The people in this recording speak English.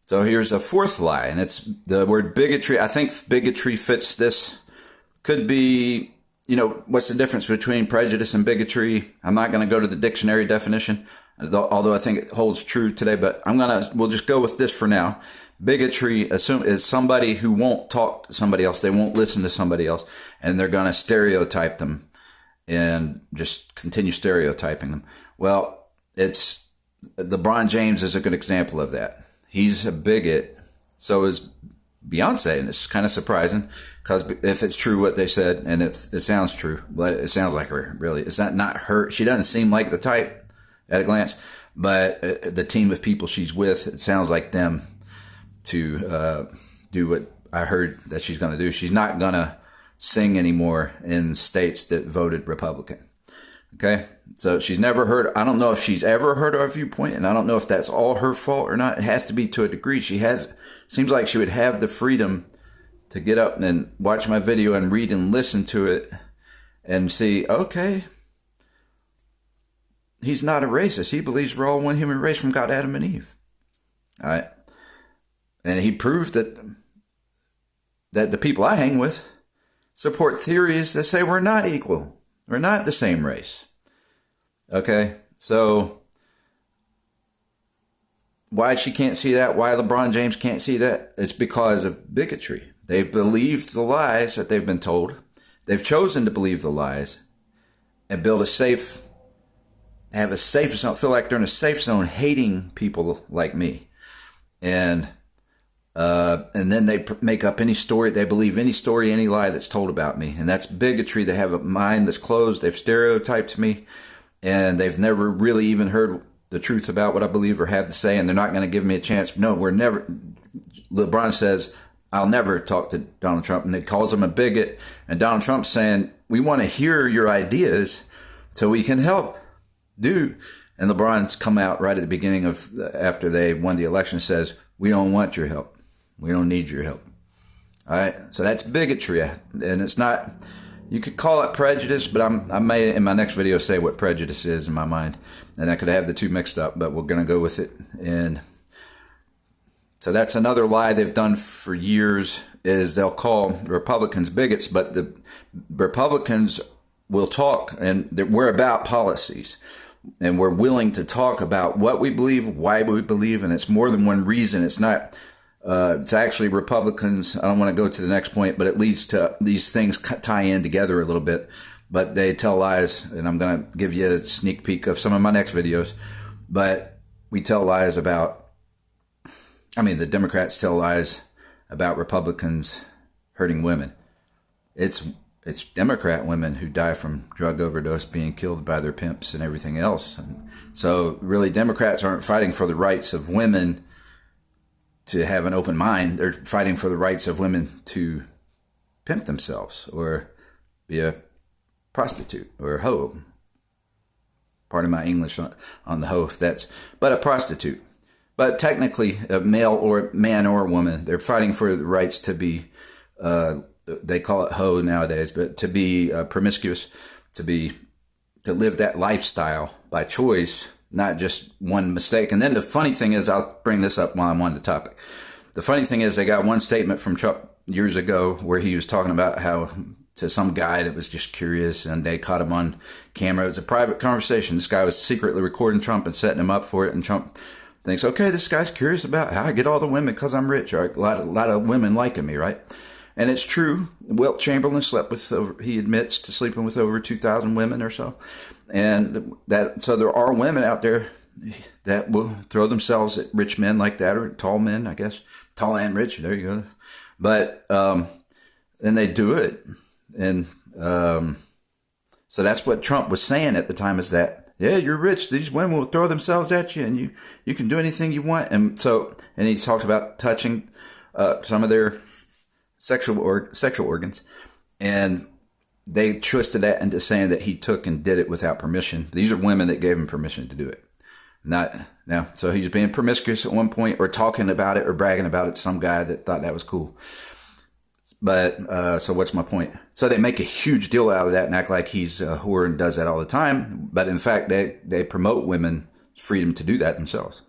So here's a fourth lie, and it's the word bigotry. I think bigotry fits this. Could be, what's the difference between prejudice and bigotry? I'm not going to go to the dictionary definition, although I think it holds true today, but we'll just go with this for now. Bigotry is somebody who won't talk to somebody else. They won't listen to somebody else, and they're going to stereotype them and just continue stereotyping them. Well, LeBron James is a good example of that. He's a bigot. So is Beyonce, and it's kind of surprising because if it's true what they said, and it sounds true, but it sounds like her, really. It's not her. She doesn't seem like the type at a glance, but the team of people she's with, it sounds like them to do what I heard that she's going to do. She's not going to sing anymore in states that voted Republican. Okay? So she's never heard, I don't know if she's ever heard our viewpoint, and I don't know if that's all her fault or not. It has to be to a degree. Seems like she would have the freedom to get up and watch my video and read and listen to it and see, okay, he's not a racist. He believes we're all one human race from God, Adam, and Eve. All right? And he proved that the people I hang with support theories that say we're not equal. We're not the same race. Okay? So why she can't see that, why LeBron James can't see that, it's because of bigotry. They've believed the lies that they've been told. They've chosen to believe the lies and have a safe zone, feel like they're in a safe zone hating people like me. And then they make up any story. They believe any story, any lie that's told about me. And that's bigotry. They have a mind that's closed. They've stereotyped me. And they've never really even heard the truth about what I believe or have to say. And they're not going to give me a chance. No, LeBron says, I'll never talk to Donald Trump. And it calls him a bigot. And Donald Trump's saying, we want to hear your ideas so we can help. And LeBron's come out right at the beginning after they won the election, says, we don't want your help. We don't need your help. All right. So that's bigotry. And it's not, you could call it prejudice, but I may in my next video say what prejudice is in my mind. And I could have the two mixed up, but we're going to go with it. And so that's another lie they've done for years is they'll call Republicans bigots, but the Republicans will talk and we're about policies. And we're willing to talk about what we believe, why we believe, and it's more than one reason. It's not, it's actually Republicans. I don't want to go to the next point, but it leads to these things tie in together a little bit. But they tell lies, and I'm going to give you a sneak peek of some of my next videos. But we tell lies about, the Democrats tell lies about Republicans hurting women. It's Democrat women who die from drug overdose being killed by their pimps and everything else. And so really Democrats aren't fighting for the rights of women to have an open mind. They're fighting for the rights of women to pimp themselves or be a prostitute or a hoe. Pardon my English on the hoe, but a prostitute. But technically a male or man or woman, they're fighting for the rights to be, they call it hoe nowadays, but to be promiscuous, to live that lifestyle by choice, not just one mistake. And then the funny thing is, I'll bring this up while I'm on the topic. The funny thing is they got one statement from Trump years ago where he was talking about how to some guy that was just curious and they caught him on camera. It was a private conversation. This guy was secretly recording Trump and setting him up for it. And Trump thinks, okay, this guy's curious about how I get all the women because I'm rich. Or a lot of women liking me, right? And it's true. Wilt Chamberlain he admits to sleeping with over 2,000 women or so. And so there are women out there that will throw themselves at rich men like that, or tall men, I guess. Tall and rich, there you go. But, and they do it. And, so that's what Trump was saying at the time is that, yeah, you're rich. These women will throw themselves at you and you can do anything you want. And he talked about touching, some of their sexual organs, and they twisted that into saying that he took and did it without permission. These are women that gave him permission to do it. So he's being promiscuous at one point or talking about it or bragging about it to some guy that thought that was cool. But, so what's my point? So they make a huge deal out of that and act like he's a whore and does that all the time. But in fact, they promote women's freedom to do that themselves.